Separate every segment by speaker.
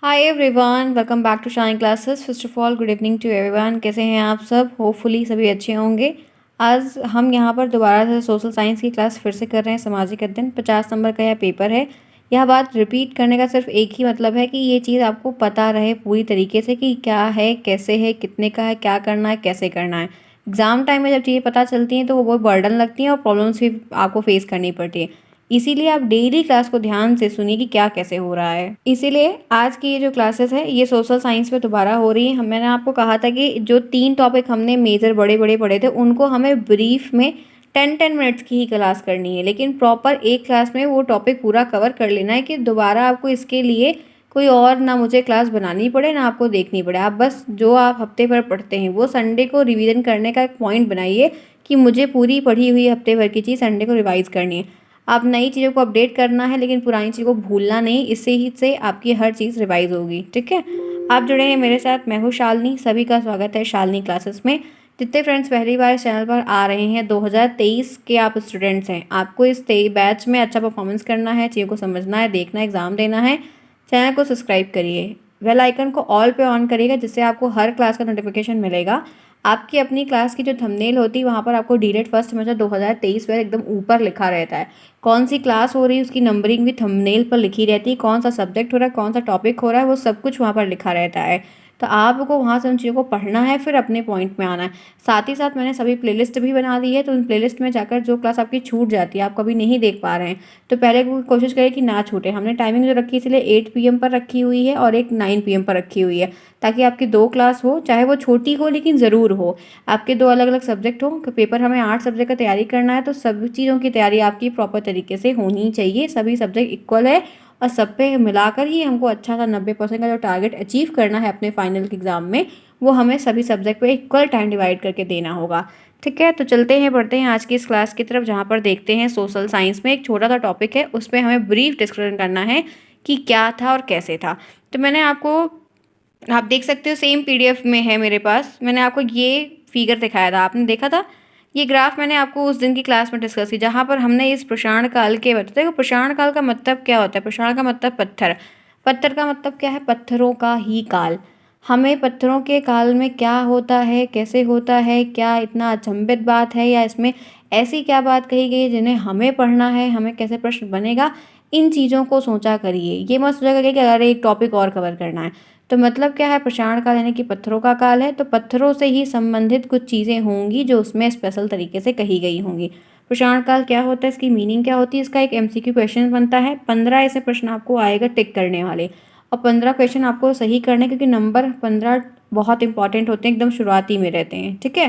Speaker 1: Hi everyone, welcome back to Shine Classes. First of all good evening to everyone. कैसे हैं आप सब? Hopefully सभी अच्छे होंगे। आज हम यहाँ पर दोबारा से सोशल साइंस की क्लास फिर से कर रहे हैं। सामाजिक अध्ययन 50 नंबर का यह पेपर है। यह बात रिपीट करने का सिर्फ एक ही मतलब है कि ये चीज़ आपको पता रहे पूरी तरीके से कि क्या है, कैसे है, कितने का है, क्या करना है, कैसे करना है। एग्ज़ाम टाइम में जब चीज़ें पता चलती हैं तो वो बहुत बर्डन लगती हैं और प्रॉब्लम्स भी आपको फेस करनी पड़ती है। इसीलिए आप डेली क्लास को ध्यान से सुनिए कि क्या कैसे हो रहा है। इसीलिए आज की ये जो क्लासेस है ये सोशल साइंस में दोबारा हो रही है। मैंने आपको कहा था कि जो 3 टॉपिक हमने मेजर बड़े-बड़े पढ़े थे उनको हमें ब्रीफ में 10-10 मिनट्स की ही क्लास करनी है, लेकिन प्रॉपर एक क्लास में वो टॉपिक पूरा कवर कर लेना है कि दोबारा आपको इसके लिए कोई और ना मुझे क्लास बनानी पड़े ना आपको देखनी पड़े। आप बस जो आप हफ्ते भर पढ़ते हैं वो संडे को रिवीजन करने का एक पॉइंट बनाइए कि मुझे पूरी पढ़ी हुई हफ्ते भर की चीज़ संडे को रिवाइज़ करनी है। आप नई चीज़ों को अपडेट करना है लेकिन पुरानी चीज़ों को भूलना नहीं। इससे ही से आपकी हर चीज़ रिवाइज होगी। ठीक है, आप जुड़े हैं मेरे साथ। मैं हूँ शालिनी। सभी का स्वागत है शालिनी क्लासेस में। जितने फ्रेंड्स पहली बार इस चैनल पर आ रहे हैं, 2023 के आप स्टूडेंट्स हैं, आपको इस बैच में अच्छा परफॉर्मेंस करना है, चीज़ों को समझना है, देखना है, एग्जाम देना है। चैनल को सब्सक्राइब करिए, बेल आइकन को ऑल पे ऑन करिएगा जिससे आपको हर क्लास का नोटिफिकेशन मिलेगा। आपकी अपनी क्लास की जो थंबनेल होती है वहाँ पर आपको डीलेट फर्स्ट सेमेस्टर 2023 पर एकदम ऊपर लिखा रहता है। कौन सी क्लास हो रही है उसकी नंबरिंग भी थंबनेल पर लिखी रहती है। कौन सा सब्जेक्ट हो रहा है, कौन सा टॉपिक हो रहा है, वो सब कुछ वहाँ पर लिखा रहता है। तो आपको वहाँ से उन चीज़ों को पढ़ना है, फिर अपने पॉइंट में आना है। साथ ही साथ मैंने सभी प्लेलिस्ट भी बना दी है, तो उन प्लेलिस्ट में जाकर जो क्लास आपकी छूट जाती है, आप कभी नहीं देख पा रहे हैं, तो पहले कोशिश करें कि ना छूटे। हमने टाइमिंग जो रखी है इसलिए 8 PM पर रखी हुई है और एक 9 PM पर रखी हुई है, ताकि आपकी 2 क्लास हो, चाहे वो छोटी हो लेकिन ज़रूर हो। आपके 2 अलग अलग सब्जेक्ट हो। पेपर हमें 8 सब्जेक्ट का तैयारी करना है, तो सभी चीज़ों की तैयारी आपकी प्रॉपर तरीके से होनी चाहिए। सभी सब्जेक्ट इक्वल है और सब पे मिलाकर ही हमको अच्छा सा 90% का जो टारगेट अचीव करना है अपने फाइनल के एग्ज़ाम में, वो हमें सभी सब्जेक्ट पे इक्वल टाइम डिवाइड करके देना होगा। ठीक है, तो चलते हैं, बढ़ते हैं आज की इस क्लास की तरफ, जहाँ पर देखते हैं सोशल साइंस में एक छोटा सा टॉपिक है, उस पर हमें ब्रीफ डिस्कशन करना है कि क्या था और कैसे था। तो मैंने आपको, आप देख सकते हो सेम पीडीएफ में है मेरे पास। मैंने आपको ये फिगर दिखाया था, आपने देखा था। ये ग्राफ मैंने आपको उस दिन की क्लास में डिस्कस की, जहाँ पर हमने इस प्रसारण काल के बताते। प्रसारण काल का मतलब क्या होता है? प्रसारण का मतलब पत्थर। पत्थर का मतलब क्या है? पत्थरों का ही काल। हमें पत्थरों के काल में क्या होता है, कैसे होता है, क्या इतना अचंभित बात है, या इसमें ऐसी क्या बात कही गई है जिन्हें हमें पढ़ना है, हमें कैसे प्रश्न बनेगा, इन चीज़ों को सोचा करिए। ये मत सोचा करिए कि अरे एक टॉपिक और कवर करना है। तो मतलब क्या है? प्रसारण काल यानी कि पत्थरों का काल है, तो पत्थरों से ही संबंधित कुछ चीज़ें होंगी जो उसमें स्पेशल तरीके से कही गई होंगी। प्रसारण काल क्या होता है, इसकी मीनिंग क्या होती है, इसका एक एमसीक्यू क्वेश्चन बनता है। 15 ऐसे प्रश्न आपको आएगा टिक करने वाले, और 15 क्वेश्चन आपको सही करने, क्योंकि नंबर 15 बहुत इंपॉर्टेंट होते हैं, एकदम शुरुआती में रहते हैं। ठीक है,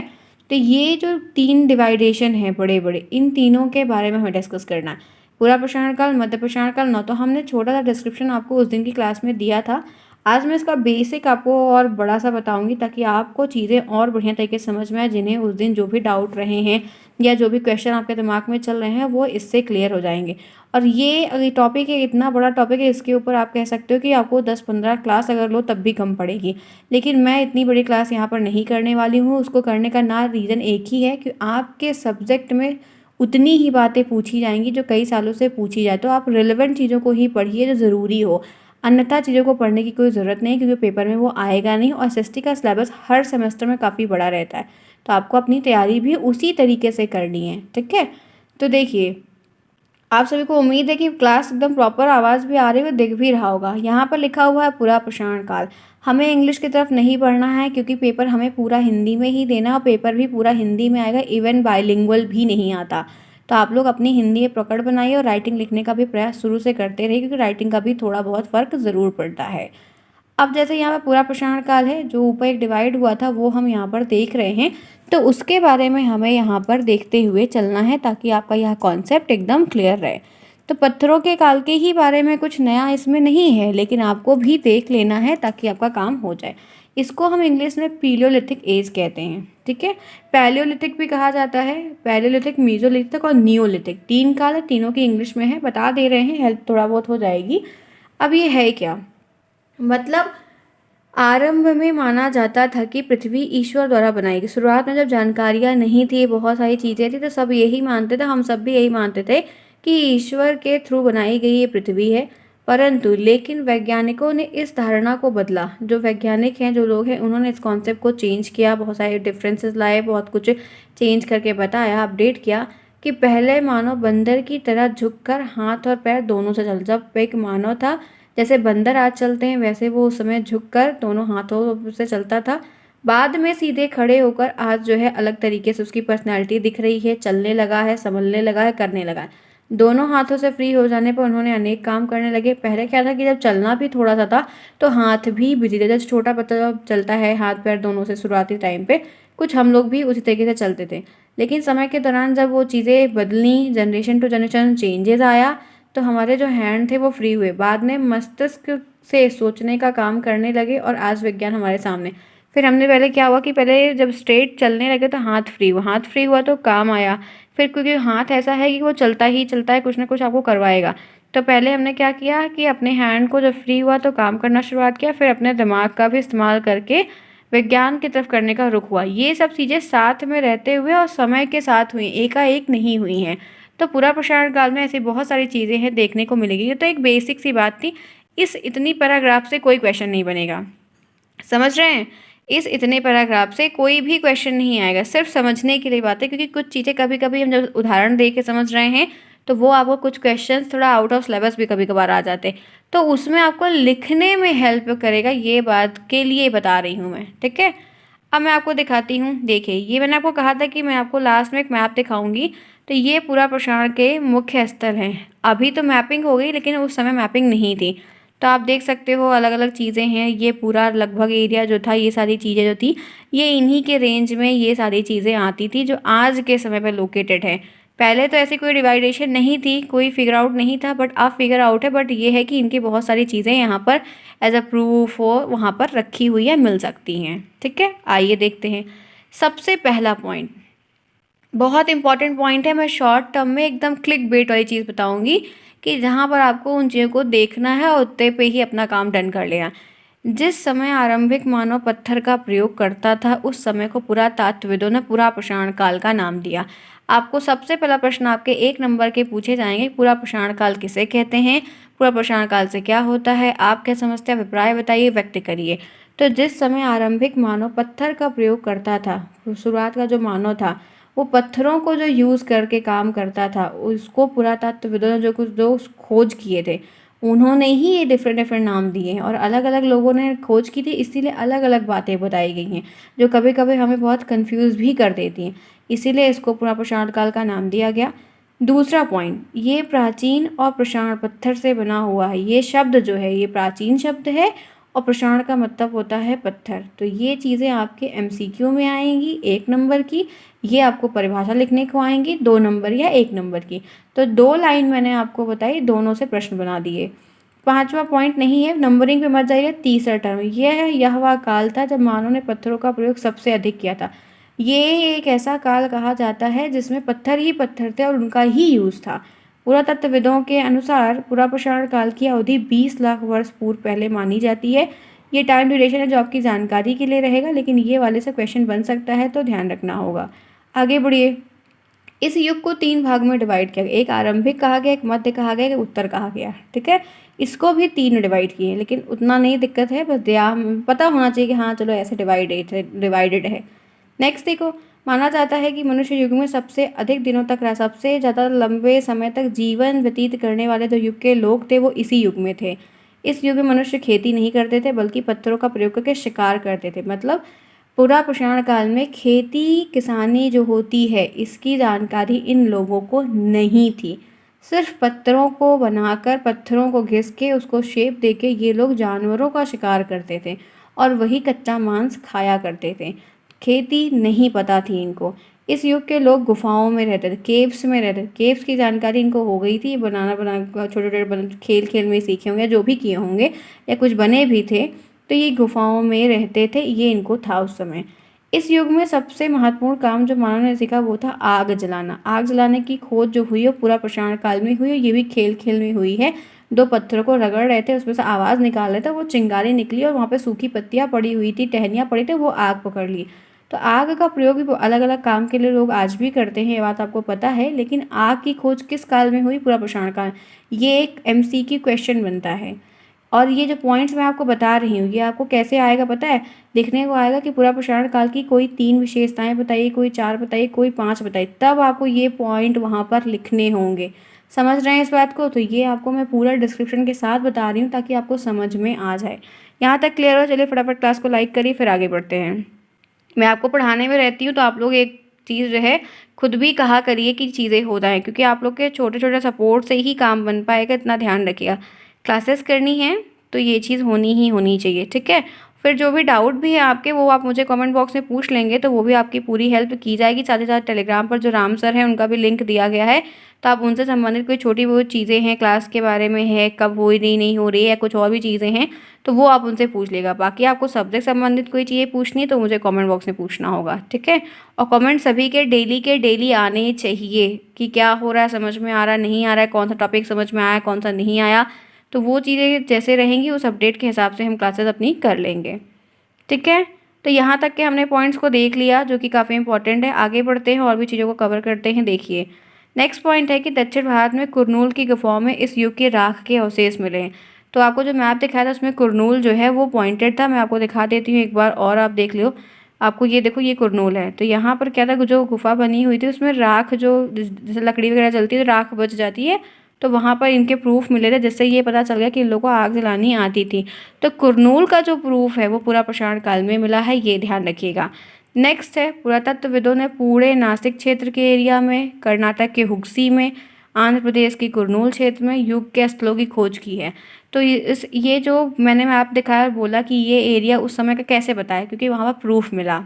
Speaker 1: तो ये जो 3 डिवाइडेशन है बड़े बड़े, इन तीनों के बारे में हमें डिस्कस करना है। पूरा प्रसारण काल, मध्य प्रसारण काल, न तो हमने छोटा सा डिस्क्रिप्शन आपको उस दिन की क्लास में दिया था। आज मैं इसका बेसिक आपको और बड़ा सा बताऊंगी, ताकि आपको चीज़ें और बढ़िया तरीके से समझ में आए। जिन्हें उस दिन जो भी डाउट रहे हैं या जो भी क्वेश्चन आपके दिमाग में चल रहे हैं, वो इससे क्लियर हो जाएंगे। और ये टॉपिक है, इतना बड़ा टॉपिक है, इसके ऊपर आप कह सकते हो कि आपको 10-15 क्लास अगर लो तब भी कम पड़ेगी। लेकिन मैं इतनी बड़ी क्लास यहाँ पर नहीं करने वाली हूँ। उसको करने का ना रीज़न एक ही है कि आपके सब्जेक्ट में उतनी ही बातें पूछी जाएंगी जो कई सालों से पूछी जाए। तो आप रिलेवेंट चीज़ों को ही पढ़िए जो ज़रूरी हो, अन्यथा चीज़ों को पढ़ने की कोई ज़रूरत नहीं, क्योंकि पेपर में वो आएगा नहीं। और एसएसटी का सिलेबस हर सेमेस्टर में काफ़ी बड़ा रहता है, तो आपको अपनी तैयारी भी उसी तरीके से करनी है। ठीक है, तो देखिए, आप सभी को उम्मीद है कि क्लास एकदम प्रॉपर आवाज़ भी आ रही है, दिख भी रहा होगा। यहाँ पर लिखा हुआ है पूरा प्रसारण काल। हमें इंग्लिश की तरफ नहीं पढ़ना है, क्योंकि पेपर हमें पूरा हिंदी में ही देना है, और पेपर भी पूरा हिंदी में आएगा। इवन बाइलिंगुअल भी नहीं आता। तो आप लोग अपनी हिंदी में पकड़ बनाइए और राइटिंग लिखने का भी प्रयास शुरू से करते रहिए, क्योंकि राइटिंग का भी थोड़ा बहुत फ़र्क ज़रूर पड़ता है। अब जैसे यहाँ पर पूरा प्रसारण काल है, जो ऊपर एक डिवाइड हुआ था वो हम यहाँ पर देख रहे हैं, तो उसके बारे में हमें यहाँ पर देखते हुए चलना है, ताकि आपका यह कॉन्सेप्ट एकदम क्लियर रहे। तो पत्थरों के काल के ही बारे में कुछ नया इसमें नहीं है, लेकिन आपको भी देख लेना है ताकि आपका काम हो जाए। इसको हम इंग्लिश में पीलियोलिथिक एज कहते हैं। ठीक है, पैलियोलिथिक भी कहा जाता है। पैलियोलिथिक, मीजोलिथिक और नियोलिथिक 3 काल है, तीनों की इंग्लिश में है, बता दे रहे हैं, हेल्प थोड़ा बहुत हो जाएगी। अब ये है क्या मतलब? आरंभ में माना जाता था कि पृथ्वी ईश्वर द्वारा बनाई गई। शुरुआत में जब जानकारियां नहीं थी, बहुत सारी चीज़ें थी, तो सब यही मानते थे, हम सब भी यही मानते थे कि ईश्वर के थ्रू बनाई गई ये पृथ्वी है। परंतु लेकिन वैज्ञानिकों ने इस धारणा को बदला। जो वैज्ञानिक हैं, जो लोग हैं, उन्होंने इस कॉन्सेप्ट को चेंज किया, बहुत सारे डिफरेंसेस लाए, बहुत कुछ चेंज करके बताया, अपडेट किया कि पहले मानव बंदर की तरह झुककर हाथ और पैर दोनों से चल, जब एक मानव था, जैसे बंदर आज चलते हैं वैसे वो उस समय झुककर दोनों हाथों से चलता था। बाद में सीधे खड़े होकर आज जो है अलग तरीके से उसकी पर्सनैलिटी दिख रही है, चलने लगा है, संभलने लगा है, करने लगा है। दोनों हाथों से फ्री हो जाने पर उन्होंने अनेक काम करने लगे। पहले क्या था कि जब चलना भी थोड़ा सा था तो हाथ भी बिजी थे। जब छोटा बच्चा जब चलता है हाथ पैर दोनों से शुरुआती टाइम पे, कुछ हम लोग भी उसी तरीके से चलते थे। लेकिन समय के दौरान जब वो चीज़ें बदली, जनरेशन टू जनरेशन चेंजेस आया, तो हमारे जो हैंड थे वो फ्री हुए। बाद में मस्तिष्क से सोचने का काम करने लगे और आज विज्ञान हमारे सामने। फिर हमने पहले क्या हुआ कि पहले जब स्ट्रेट चलने लगे तो हाथ फ्री हुआ तो काम आया। फिर क्योंकि हाथ ऐसा है कि वो चलता ही चलता है, कुछ ना कुछ आपको करवाएगा। तो पहले हमने क्या किया कि अपने हैंड को जब फ्री हुआ तो काम करना शुरुआत किया, फिर अपने दिमाग का भी इस्तेमाल करके विज्ञान की तरफ करने का रुख हुआ। ये सब चीज़ें साथ में रहते हुए और समय के साथ हुई, एकाएक नहीं हुई हैं। तो पूरा प्रसारण काल में ऐसी बहुत सारी चीज़ें हैं देखने को मिलेगी। ये तो एक बेसिक सी बात थी। इस इतनी पैराग्राफ से कोई क्वेश्चन नहीं बनेगा, समझ रहे हैं? इस इतने पैराग्राफ से कोई भी क्वेश्चन नहीं आएगा, सिर्फ समझने के लिए बात है। क्योंकि कुछ चीज़ें कभी कभी हम जब उदाहरण दे के समझ रहे हैं तो वो आपको कुछ क्वेश्चंस थोड़ा आउट ऑफ सिलेबस भी कभी कभार आ जाते हैं, तो उसमें आपको लिखने में हेल्प करेगा, ये बात के लिए बता रही हूँ मैं, ठीक है। अब मैं आपको दिखाती हूँ। देखिए, ये मैंने आपको कहा था कि मैं आपको लास्ट में एक मैप दिखाऊंगी। तो ये पूरा प्रसारण के मुख्य स्थल हैं। अभी तो मैपिंग हो गई लेकिन उस समय मैपिंग नहीं थी। तो आप देख सकते हो अलग अलग चीज़ें हैं। ये पूरा लगभग एरिया जो था, ये सारी चीज़ें जो थी, ये इन्हीं के रेंज में ये सारी चीज़ें आती थी जो आज के समय पर लोकेटेड है। पहले तो ऐसी कोई डिवाइडेशन नहीं थी, कोई फिगर आउट नहीं था, बट अब फिगर आउट है। बट ये है कि इनकी बहुत सारी चीज़ें यहाँ पर एज अ प्रूफ हो वहाँ पर रखी हुई है, मिल सकती हैं, ठीक है। आइए देखते हैं। सबसे पहला पॉइंट बहुत इंपॉर्टेंट पॉइंट है। मैं शॉर्ट टर्म में एकदम क्लिक बेट वाली चीज़ बताऊंगी कि जहाँ पर आपको उन चीज़ों को देखना है और उतने पे ही अपना काम डन कर लेना। जिस समय आरंभिक मानव पत्थर का प्रयोग करता था उस समय को पुरातात्वविदों ने पूरा प्रसारण काल का नाम दिया। आपको सबसे पहला प्रश्न आपके 1 नंबर के पूछे जाएंगे, पूरा प्रसारण काल किसे कहते हैं, पूरा प्रसारण काल से क्या होता है, आप क्या समझते हैं, अभिप्राय बताइए, व्यक्त करिए। तो जिस समय आरंभिक मानव पत्थर का प्रयोग करता था, शुरुआत का जो मानव था वो पत्थरों को जो यूज़ करके काम करता था, उसको पुरातत्वविदों ने जो खोज किए थे, उन्होंने ही ये डिफरेंट डिफरेंट नाम दिए हैं। और अलग अलग लोगों ने खोज की थी, इसीलिए अलग अलग बातें बताई गई हैं जो कभी कभी हमें बहुत कंफ्यूज भी कर देती हैं। इसीलिए इसको पुरा प्रसारण काल का नाम दिया गया। दूसरा पॉइंट, ये प्राचीन और प्रसारण पत्थर से बना हुआ है। ये शब्द जो है ये प्राचीन शब्द है और प्रसारण का मतलब होता है पत्थर। तो ये चीज़ें आपके एमसीक्यू में आएंगी 1 नंबर की, ये आपको परिभाषा लिखने को आएंगी 2 नंबर या 1 नंबर की। तो 2 लाइन मैंने आपको बताई, दोनों से प्रश्न बना दिए। पांचवा पॉइंट नहीं है, नंबरिंग पे मत जाइए। तीसरा टर्म यह है, यह वह काल था जब मानव ने पत्थरों का प्रयोग सबसे अधिक किया था। ये एक ऐसा काल कहा जाता है जिसमें पत्थर ही पत्थर थे और उनका ही यूज़ था। पुरातत्वविदों के अनुसार पूरा प्रसारण काल की अवधि 20 लाख वर्ष पूर्व पहले मानी जाती है। ये टाइम ड्यूरेशन है जो आपकी जानकारी के लिए रहेगा, लेकिन ये वाले से क्वेश्चन बन सकता है तो ध्यान रखना होगा। आगे बढ़िए। इस युग को 3 भाग में डिवाइड किया गया, एक आरंभिक कहा गया, एक मध्य कहा गया, एक उत्तर कहा गया, ठीक है। इसको भी 3 में डिवाइड किए, लेकिन उतना नहीं दिक्कत है, बस पता होना चाहिए कि हाँ चलो ऐसे डिवाइडेड है। नेक्स्ट देखो, माना जाता है कि मनुष्य युग में सबसे अधिक दिनों तक रहा, सबसे ज़्यादा लंबे समय तक जीवन व्यतीत करने वाले जो युग के लोग थे वो इसी युग में थे। इस युग में मनुष्य खेती नहीं करते थे बल्कि पत्थरों का प्रयोग करके शिकार करते थे। मतलब पूरा प्रसारण काल में खेती किसानी जो होती है इसकी जानकारी इन लोगों को नहीं थी। सिर्फ पत्थरों को बनाकर, पत्थरों को घिस के, उसको शेप देके ये लोग जानवरों का शिकार करते थे और वही कच्चा मांस खाया करते थे। खेती नहीं पता थी इनको। इस युग के लोग गुफाओं में रहते थे, केव्स में रहते थे। केव्स की जानकारी इनको हो गई थी, छोटे छोटे खेल खेल में सीखे होंगे, जो भी किए होंगे या कुछ बने भी थे, तो ये गुफाओं में रहते थे, ये इनको था उस समय। इस युग में सबसे महत्वपूर्ण काम जो मानव ने सीखा वो था आग जलाना। आग जलाने की खोज जो हुई है पूरा प्रसारण काल में हुई है, ये भी खेल खेल में हुई है। 2 पत्थरों को रगड़ रहे थे, उसमें से आवाज़ निकाल रहे थे, वो चिंगारी निकली और वहाँ पे सूखी पत्तियाँ पड़ी हुई थी, टहनियाँ पड़ी थी, वो आग पकड़ ली। तो आग का प्रयोग भी अलग अलग काम के लिए लोग आज भी करते हैं, ये बात आपको पता है। लेकिन आग की खोज किस काल में हुई? पुरा पाषाण काल। ये एक MCQ क्वेश्चन बनता है। और ये जो पॉइंट्स मैं आपको बता रही हूँ, ये आपको कैसे आएगा पता है? लिखने को आएगा कि पुरा पाषाण काल की कोई 3 विशेषताएं बताइए, कोई 4 बताइए, कोई 5 बताइए, तब आपको ये पॉइंट वहाँ पर लिखने होंगे। समझ रहे हैं इस बात को? तो ये आपको मैं पूरा डिस्क्रिप्शन के साथ बता रही हूँ ताकि आपको समझ में आ जाए। यहाँ तक क्लियर हो? चलिए फटाफट क्लास को लाइक करिए, फिर आगे बढ़ते हैं। मैं आपको पढ़ाने में रहती हूँ तो आप लोग एक चीज़ जो है खुद भी कहा करिए कि चीज़ें हो जाएँ, क्योंकि आप लोग के छोटे छोटे सपोर्ट से ही काम बन पाएगा, इतना ध्यान रखिएगा। क्लासेस करनी है तो ये चीज़ होनी ही होनी चाहिए, ठीक है? फिर जो भी डाउट भी है आपके, वो आप मुझे कमेंट बॉक्स में पूछ लेंगे, तो वो भी आपकी पूरी हेल्प की जाएगी। साथ ही साथ टेलीग्राम पर जो राम सर हैं उनका भी लिंक दिया गया है, तो आप उनसे संबंधित कोई छोटी बहुत चीज़ें हैं, क्लास के बारे में है, कब हो रही नहीं हो रही है, कुछ और भी चीज़ें हैं, तो वो आप उनसे पूछ लेगा। बाकी आपको सब्जेक्ट संबंधित कोई चीज़ें पूछनी है तो मुझे कमेंट बॉक्स में पूछना होगा, ठीक है? और कमेंट सभी के डेली आने चाहिए कि क्या हो रहा है, समझ में आ रहा है, नहीं आ रहा है, कौन सा टॉपिक समझ में आया, कौन सा नहीं आया। तो वो चीज़ें जैसे रहेंगी उस अपडेट के हिसाब से हम क्लासेस अपनी कर लेंगे, ठीक है? तो यहाँ तक के हमने पॉइंट्स को देख लिया, जो कि काफ़ी इंपॉर्टेंट है। आगे बढ़ते हैं और भी चीज़ों को कवर करते हैं। देखिए, नेक्स्ट पॉइंट है कि दक्षिण भारत में कुरनूल की गुफाओं में इस युग के राख के अवशेष मिले हैं। तो आपको जो मैप दिखाया था उसमें कुरनूल जो है वो पॉइंटेड था। मैं आपको दिखा देती हूँ एक बार और आप देख लो। आपको ये देखो, ये कुरनूल है। तो यहाँ पर क्या था, जो गुफा बनी हुई थी उसमें राख, जो जैसे लकड़ी वगैरह जलती है तो राख बच जाती है, तो वहाँ पर इनके प्रूफ मिले थे, जिससे ये पता चल गया कि इन लोगों को आग जलानी आती थी। तो कुरनूल का जो प्रूफ है वो पूरा पाषाण काल में मिला है, ये ध्यान रखिएगा। नेक्स्ट है, पुरातत्वविदों ने पूरे नासिक क्षेत्र के एरिया में, कर्नाटक के हुग्सी में, आंध्र प्रदेश की कुरनूल क्षेत्र में युग के स्थलों की खोज की है। तो ये जो मैंने मैप दिखाया और बोला कि ये एरिया उस समय का कैसे बताया, क्योंकि वहाँ पर प्रूफ मिला,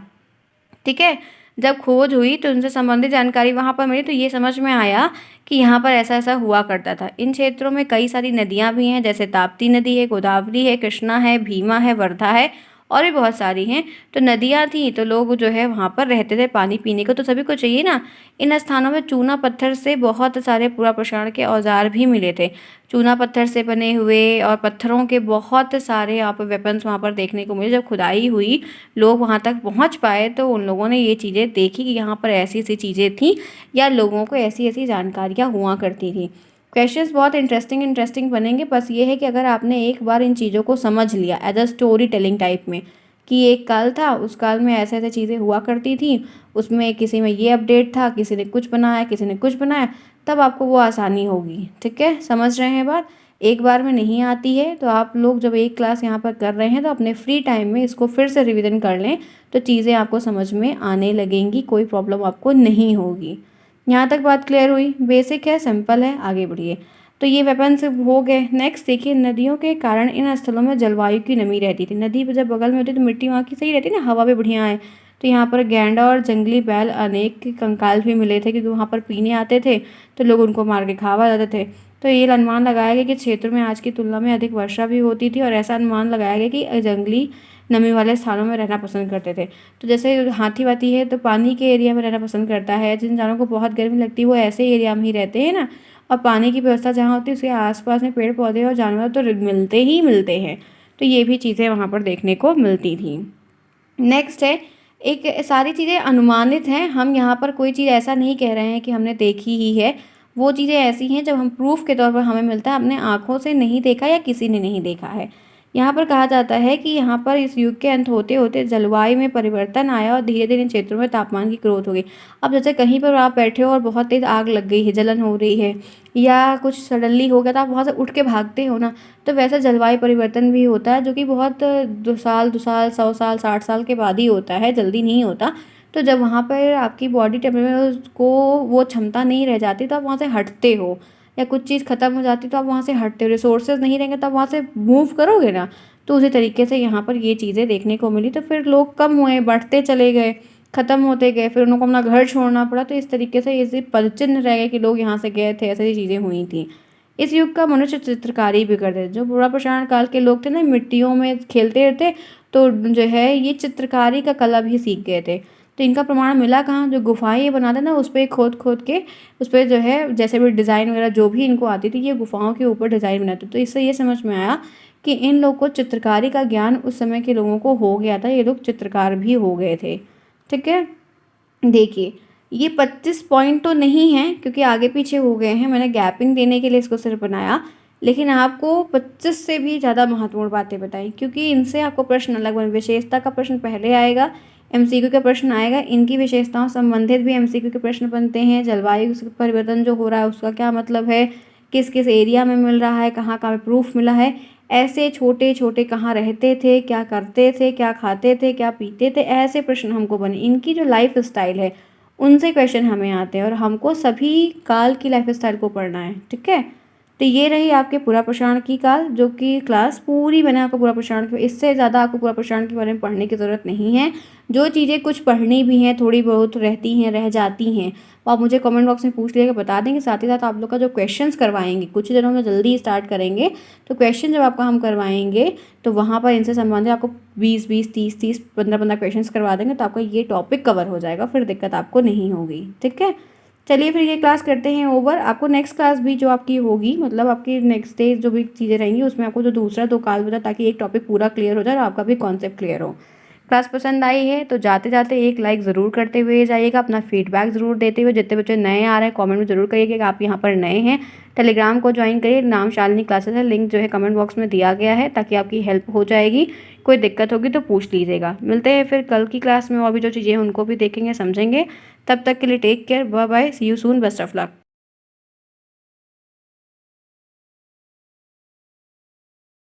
Speaker 1: ठीक है? जब खोज हुई तो उनसे संबंधित जानकारी वहाँ पर मिली, तो ये समझ में आया कि यहाँ पर ऐसा ऐसा हुआ करता था। इन क्षेत्रों में कई सारी नदियाँ भी हैं, जैसे ताप्ती नदी है, गोदावरी है, कृष्णा है, भीमा है, वर्धा है, और भी बहुत सारी हैं। तो नदियाँ थी तो लोग जो है वहाँ पर रहते थे, पानी पीने को तो सभी को चाहिए ना। इन स्थानों में चूना पत्थर से बहुत सारे पुरा पाषाण के औजार भी मिले थे। चूना पत्थर से बने हुए और पत्थरों के बहुत सारे यहाँ पर वेपन्स वहाँ पर देखने को मिले। जब खुदाई हुई, लोग वहाँ तक पहुँच पाए, तो उन लोगों ने ये चीज़ें देखी कि यहाँ पर ऐसी ऐसी चीज़ें थी, या लोगों को ऐसी ऐसी जानकारियाँ हुआ करती थी। क्वेश्चंस बहुत इंटरेस्टिंग बनेंगे। बस ये है कि अगर आपने एक बार इन चीज़ों को समझ लिया as a story telling type में, कि एक काल था, उस काल में ऐसे ऐसे चीज़ें हुआ करती थी, उसमें किसी में ये अपडेट था, किसी ने कुछ बनाया, किसी ने कुछ बनाया, तब आपको वो आसानी होगी, ठीक है? समझ रहे हैं बात? एक बार में नहीं आती है, तो आप लोग जब एक क्लास यहाँ पर कर रहे हैं तो अपने फ्री टाइम में इसको फिर से रिवीजन कर लें, तो चीज़ें आपको समझ में आने लगेंगी, कोई प्रॉब्लम आपको नहीं होगी। यहाँ तक बात क्लियर हुई? बेसिक है, सिंपल है, आगे बढ़िए। तो ये वेपन्स हो गए। नेक्स्ट देखिए, नदियों के कारण इन स्थलों में जलवायु की नमी रहती थी। नदी जब बगल में होती है तो मिट्टी वहाँ की सही रहती है ना, हवा भी बढ़िया है। तो यहाँ पर गैंडा और जंगली बैल अनेक कंकाल भी मिले थे, क्योंकि वहाँ पर पीने आते थे तो लोग उनको मार के खावा जाते थे। तो ये अनुमान लगाया गया कि क्षेत्र में आज की तुलना में अधिक वर्षा भी होती थी, और ऐसा अनुमान लगाया गया कि जंगली नमी वाले स्थानों में रहना पसंद करते थे। तो जैसे हाथी वाथी है तो पानी के एरिया में रहना पसंद करता है। जिन जानवरों को बहुत गर्मी लगती है वो ऐसे एरिया में ही रहते हैं ना, और पानी की व्यवस्था जहाँ होती है उसके आसपास में पेड़ पौधे और जानवर तो मिलते ही मिलते हैं। तो ये भी चीज़ें वहाँ पर देखने को मिलती थी। नेक्स्ट है, एक सारी चीज़ें अनुमानित हैं। हम यहाँ पर कोई चीज़ ऐसा नहीं कह रहे हैं कि हमने देखी ही है। वो चीज़ें ऐसी हैं जब हम प्रूफ के तौर पर हमें मिलता है, अपने आँखों से नहीं देखा या किसी ने नहीं देखा है। यहाँ पर कहा जाता है कि यहाँ पर इस युग के अंत होते होते जलवायु में परिवर्तन आया और धीरे धीरे इन क्षेत्रों में तापमान की ग्रोथ हो गई। अब जैसे कहीं पर आप बैठे हो और बहुत तेज़ आग लग गई है, जलन हो रही है, या कुछ सडनली हो गया, तो आप वहाँ से उठ के भागते हो ना, तो वैसा जलवायु परिवर्तन भी होता है, जो कि बहुत 2 साल 100 साल 60 साल के बाद ही होता है, जल्दी नहीं होता। तो जब वहाँ पर आपकी बॉडी टेम्परेचर को वो क्षमता नहीं रह जाती, तो आप वहाँ से हटते हो, या कुछ चीज़ ख़त्म हो जाती तो आप वहाँ से हटते हो, रिसोर्सेज नहीं रहेंगे तो आप वहाँ से मूव करोगे ना। तो उसी तरीके से यहाँ पर ये चीज़ें देखने को मिली। तो फिर लोग कम हुए, बढ़ते चले गए, ख़त्म होते गए, फिर उनको अपना घर छोड़ना पड़ा। तो इस तरीके से इसी पदचिन्ह रह गए कि लोग यहाँ से गए थे, ऐसी चीज़ें हुई थी। इस युग का मनुष्य चित्रकारी भी करते थे। जो पुरा पाषाण काल के लोग थे ना, मिट्टियों में खेलते रहते, तो जो है ये चित्रकारी का कला भी सीख गए थे। तो इनका प्रमाण मिला कहाँ? जो गुफाएं ये बनाते ना, उस पर खोद खोद के उस पर जो है जैसे भी डिज़ाइन वगैरह जो भी इनको आती थी, ये गुफाओं के ऊपर डिज़ाइन बनाते। तो इससे ये समझ में आया कि इन लोग को चित्रकारी का ज्ञान उस समय के लोगों को हो गया था, ये लोग चित्रकार भी हो गए थे, ठीक है। देखिए ये 25 पॉइंट तो नहीं है क्योंकि आगे पीछे हो गए हैं, मैंने गैपिंग देने के लिए इसको सिर्फ बनाया, लेकिन आपको 25 से भी ज़्यादा महत्वपूर्ण बातें बताई क्योंकि इनसे आपको प्रश्न अलग बन, विशेषता का प्रश्न पहले आएगा, एमसीक्यू का प्रश्न आएगा, इनकी विशेषताओं संबंधित भी एमसीक्यू के प्रश्न बनते हैं। जलवायु परिवर्तन जो हो रहा है उसका क्या मतलब है, किस किस एरिया में मिल रहा है, कहाँ कहाँ प्रूफ मिला है, ऐसे छोटे छोटे कहाँ रहते थे, क्या करते थे, क्या खाते थे, क्या पीते थे, ऐसे प्रश्न हमको बने। इनकी जो लाइफ स्टाइल है उनसे क्वेश्चन हमें आते हैं और हमको सभी काल की लाइफ स्टाइल को पढ़ना है। ठीक है, तो ये रही आपके पूरा प्रसारण की काल, जो कि क्लास पूरी मैंने आपको पूरा प्रसारण की, इससे ज़्यादा आपको पूरा प्रसारण के बारे में पढ़ने की ज़रूरत नहीं है। जो चीज़ें कुछ पढ़नी भी हैं, थोड़ी बहुत रहती हैं, रह जाती हैं, वो आप मुझे कमेंट बॉक्स में पूछ लिएगा, बता देंगे। साथ ही साथ आप लोग का जो क्वेश्चंस करवाएंगे, कुछ दिनों में जल्दी स्टार्ट करेंगे, तो क्वेश्चन जब आपका हम करवाएंगे तो वहाँ पर इनसे संबंधित आपको 20-20, 30-30, 15-15 क्वेश्चंस करवा देंगे, तो आपका ये टॉपिक कवर हो जाएगा, फिर दिक्कत आपको नहीं होगी। ठीक है, चलिए फिर ये क्लास करते हैं ओवर। आपको नेक्स्ट क्लास भी जो आपकी होगी, मतलब आपकी नेक्स्ट डे जो भी चीज़ें रहेंगी उसमें आपको जो दूसरा 2 काल बता, ताकि एक टॉपिक पूरा क्लियर हो जाए और आपका भी कॉन्सेप्ट क्लियर हो। क्लास पसंद आई है तो जाते जाते एक लाइक ज़रूर करते हुए जाइएगा, अपना फीडबैक ज़रूर देते हुए। जितने बच्चे नए आ रहे हैं कमेंट में ज़रूर करिएगा कि आप यहाँ पर नए हैं। टेलीग्राम को ज्वाइन करिए, नाम शालिनी क्लासेस है, लिंक जो है कमेंट बॉक्स में दिया गया है, ताकि आपकी हेल्प हो जाएगी। कोई दिक्कत होगी तो पूछ लीजिएगा। मिलते हैं फिर कल की क्लास में, और भी जो चीज़ें हैं उनको भी देखेंगे, समझेंगे। तब तक के लिए take care, bye bye, see you soon, best of luck.